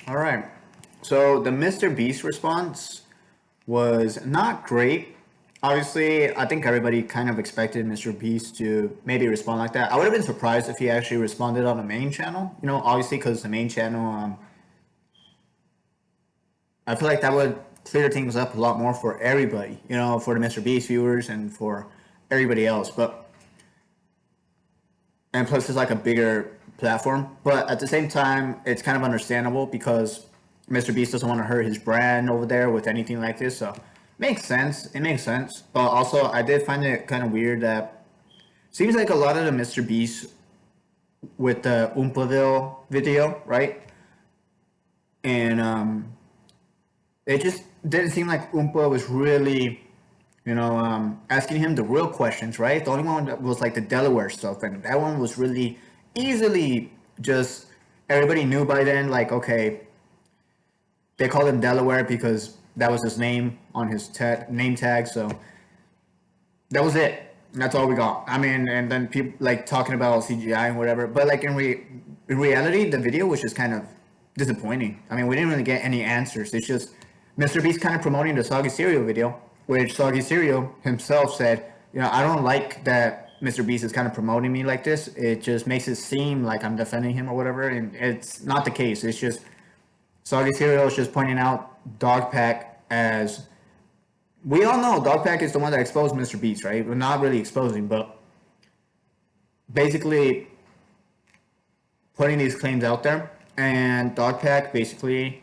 All right. So the Mr. Beast response was not great. Obviously, I think everybody kind of expected Mr. Beast to maybe respond like that. I would have been surprised if he actually responded on the main channel. Obviously, because the main channel, I feel like that would clear things up a lot more for everybody. For the Mr. Beast viewers and for everybody else. And plus, it's like a bigger platform. But at the same time, it's kind of understandable because Mr. Beast doesn't want to hurt his brand over there with anything like this. So makes sense. It makes sense. But also, I did find it kind of weird that seems like a lot of the Mr. Beast with the Oompaville video, right? And it just didn't seem like Oompa was really asking him the real questions, right? The only one that was like the Delaware stuff, and that one was really easily just everybody knew by then, like, okay, they called him Delaware because that was his name on his name tag, so that was it. That's all we got. I mean, and then people like talking about CGI and whatever, but like in reality, the video was just kind of disappointing. I mean, we didn't really get any answers. It's just Mr. Beast kind of promoting the Soggy Cereal video, which Soggy Cereal himself said, I don't like that Mr. Beast is kind of promoting me like this. It just makes it seem like I'm defending him or whatever, and it's not the case. It's just Soggy Cereal is just pointing out Dogpack as... We all know Dogpack is the one that exposed Mr. Beast, right? We're not really exposing, but basically putting these claims out there, and Dogpack basically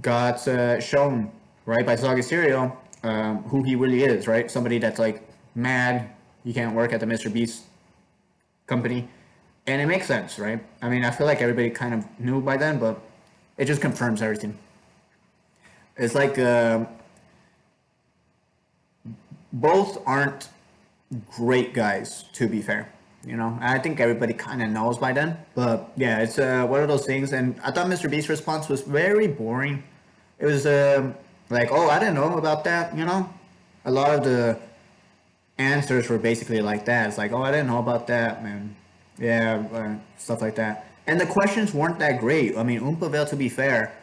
got shown, right, by Soggy Cereal, who he really is, right? Somebody that's like mad he can't work at the Mr. Beast company, and it makes sense, right? I mean, I feel like everybody kind of knew by then, but it just confirms everything. It's like both aren't great guys, to be fair. I think everybody kind of knows by then, but yeah, it's one of those things. And I thought Mr. Beast's response was very boring. It was like, oh, I didn't know about that. A lot of the answers were basically like that. It's like, oh, I didn't know about that, man. Yeah, stuff like that. And the questions weren't that great. I mean, Oompaville, to be fair,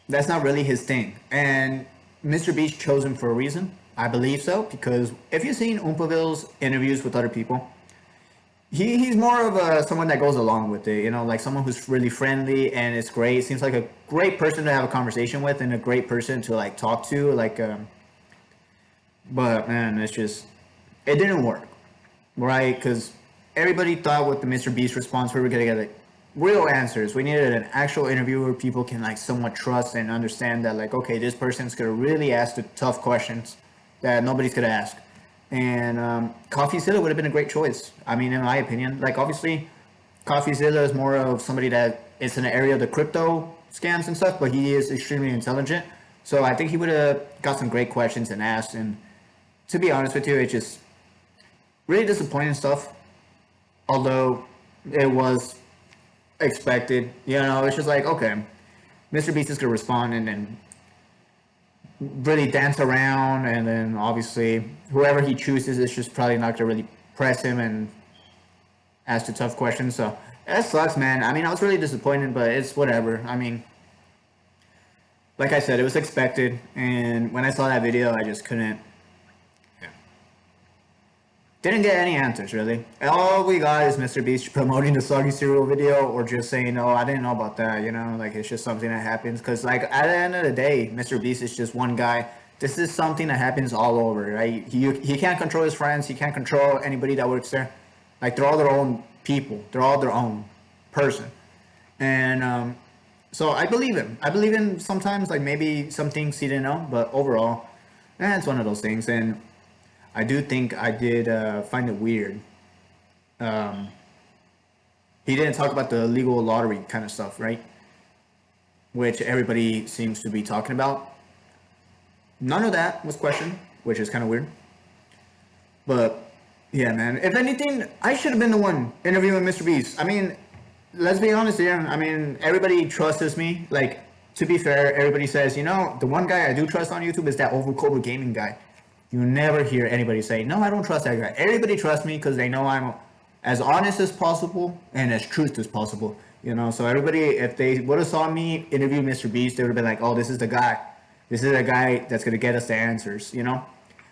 that's not really his thing. And Mr. Beast chose him for a reason. I believe so, because if you've seen Oompaville's interviews with other people, he's more of someone that goes along with it, like someone who's really friendly, and it's great. Seems like a great person to have a conversation with and a great person to like talk to, but man, it didn't work, right? Because everybody thought with the Mr. Beast response we were gonna get like real answers. We needed an actual interview where people can like somewhat trust and understand that, like, okay, this person's gonna really ask the tough questions that nobody's gonna ask. And CoffeeZilla would have been a great choice. I mean, in my opinion, like obviously, CoffeeZilla is more of somebody that is in the area of the crypto scams and stuff, but he is extremely intelligent. So I think he would have got some great questions and asked. And to be honest with you, it's just really disappointing stuff. Although it was expected, it's just like, okay, Mr. Beast is gonna respond and then really dance around, and then obviously whoever he chooses is just probably not gonna really press him and ask the tough questions. So that sucks, man. I mean, I was really disappointed, but it's whatever. I mean, like I said, it was expected, and when I saw that video, I just couldn't. Didn't get any answers, really. All we got is Mr. Beast promoting the Soggy Cereal video, or just saying, oh, I didn't know about that, like it's just something that happens. Because, like, at the end of the day, Mr. Beast is just one guy. This is something that happens all over, right? He can't control his friends. He can't control anybody that works there. Like, they're all their own people. They're all their own person. And so I believe him. I believe him sometimes, like, maybe some things he didn't know. But overall, it's one of those things. And I do think I did find it weird. He didn't talk about the legal lottery kind of stuff, right? Which everybody seems to be talking about. None of that was questioned, which is kind of weird. But yeah, man. If anything, I should have been the one interviewing Mr. Beast. I mean, let's be honest here. I mean, everybody trusts me. Like, to be fair, everybody says, the one guy I do trust on YouTube is that Overcobra Gaming guy. You never hear anybody say, no, I don't trust that guy. Everybody trusts me because they know I'm as honest as possible and as truth as possible. So everybody, if they would have saw me interview Mr. Beast, they would have been like, "Oh, this is the guy. This is the guy that's gonna get us the answers."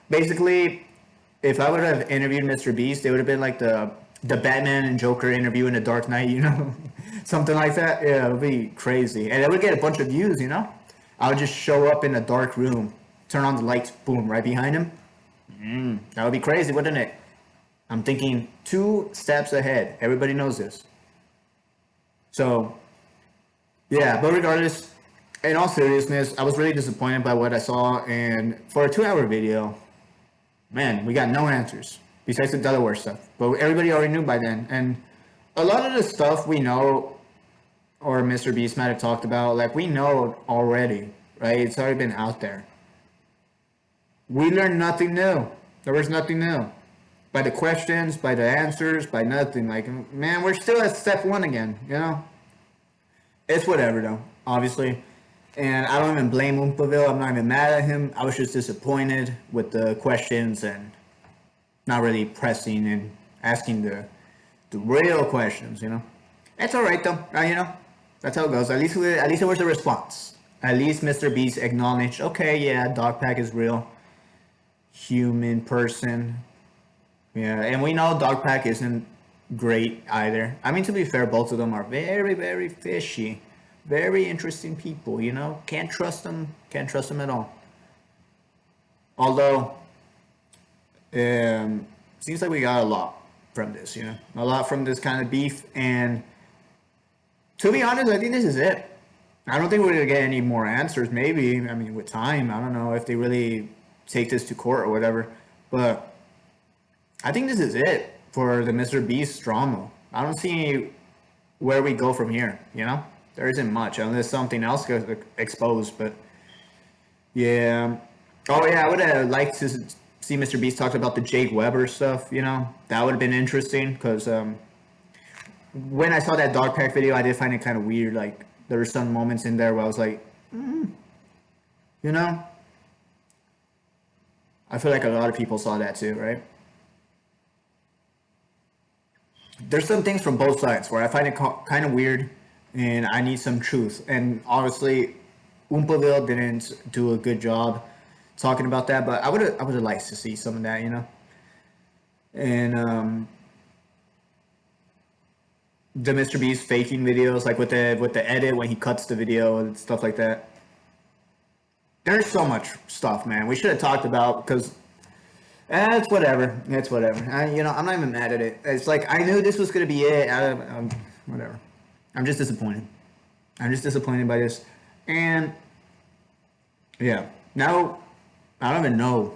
Basically, if I would have interviewed Mr. Beast, it would have been like the Batman and Joker interview in the Dark Knight, something like that. Yeah, it would be crazy, and it would get a bunch of views. I would just show up in a dark room, turn on the lights, boom, right behind him. That would be crazy, wouldn't it? I'm thinking 2 steps ahead. Everybody knows this. So, yeah, but regardless, in all seriousness, I was really disappointed by what I saw, and for a 2-hour video, man, we got no answers besides the Delaware stuff. But everybody already knew by then, and a lot of the stuff we know, or Mr. Beast might have talked about, like, we know already, right? It's already been out there. We learned nothing new. There was nothing new. By the questions, by the answers, by nothing. Like, man, we're still at step 1 again, It's whatever, though, obviously. And I don't even blame Oompaville. I'm not even mad at him. I was just disappointed with the questions and not really pressing and asking the real questions, It's all right, though. That's how it goes. At least it was a response. At least Mr. Beast acknowledged, okay, yeah, Dogpack is real. Human person. Yeah, and we know Dogpack isn't great either. I mean, to be fair, both of them are very, very fishy. Very interesting people, Can't trust them. Can't trust them at all. Although, seems like we got a lot from this, A lot from this kind of beef. And to be honest, I think this is it. I don't think we're going to get any more answers, maybe. I mean, with time. I don't know if they really take this to court or whatever. But I think this is it for the Mr. Beast drama. I don't see where we go from here, There isn't much unless something else gets exposed, but yeah. Oh yeah, I would have liked to see Mr. Beast talk about the Jake Weber stuff, That would have been interesting because when I saw that Dogpack video, I did find it kind of weird. Like, there were some moments in there where I was like, I feel like a lot of people saw that too, right? There's some things from both sides where I find it kind of weird and I need some truth. And obviously, Oompaville didn't do a good job talking about that, but I would have liked to see some of that, And the Mr. Beast faking videos, like with the edit when he cuts the video and stuff like that. There's so much stuff, man. We should have talked about because it's whatever. It's whatever. I'm not even mad at it. It's like I knew this was gonna be it. Whatever. I'm just disappointed. I'm just disappointed by this, and yeah. Now I don't even know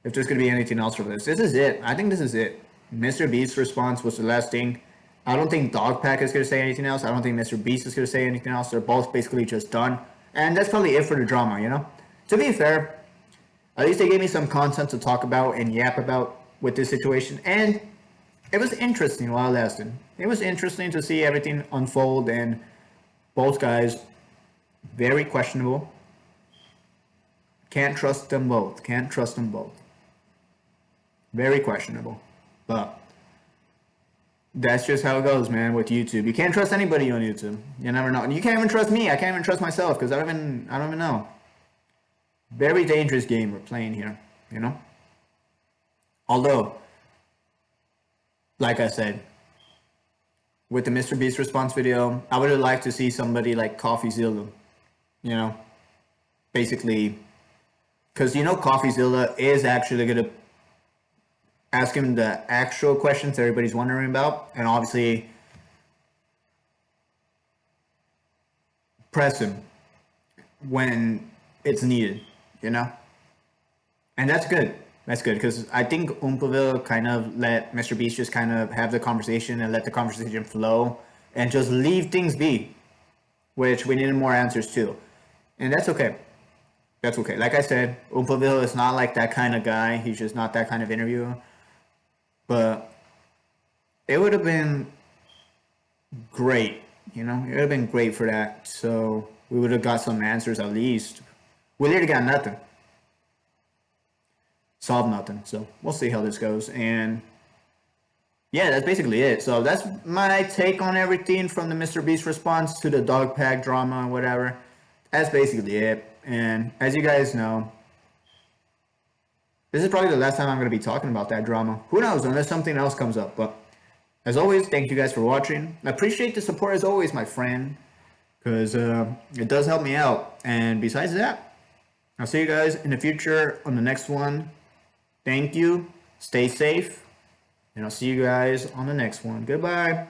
if there's gonna be anything else for this. This is it. I think this is it. Mr. Beast's response was the last thing. I don't think Dogpack is going to say anything else. I don't think Mr. Beast is going to say anything else. They're both basically just done. And that's probably it for the drama, To be fair, at least they gave me some content to talk about and yap about with this situation. And it was interesting while it lasted. It was interesting to see everything unfold, and both guys, very questionable. Can't trust them both. Can't trust them both. Very questionable. But that's just how it goes, man, with YouTube. You can't trust anybody on YouTube. You never know. And you can't even trust me. I can't even trust myself because I don't even know. Very dangerous game we're playing here, Although, like I said, with the Mr. Beast response video, I would have liked to see somebody like CoffeeZilla, basically, because CoffeeZilla is actually going to ask him the actual questions everybody's wondering about, and obviously press him when it's needed, And that's good. That's good, because I think Oompaville kind of let Mr. Beast just kind of have the conversation and let the conversation flow and just leave things be, which we needed more answers to. And that's okay. That's okay. Like I said, Oompaville is not like that kind of guy. He's just not that kind of interviewer. But it would have been great, It would have been great for that. So we would have got some answers at least. We literally got nothing. Solved nothing. So we'll see how this goes. And yeah, that's basically it. So that's my take on everything from the Mr. Beast response to the dog pack drama and whatever. That's basically it. And as you guys know, this is probably the last time I'm going to be talking about that drama. Who knows, unless something else comes up. But as always, thank you guys for watching. I appreciate the support as always, my friend, because it does help me out. And besides that, I'll see you guys in the future on the next one. Thank you. Stay safe. And I'll see you guys on the next one. Goodbye.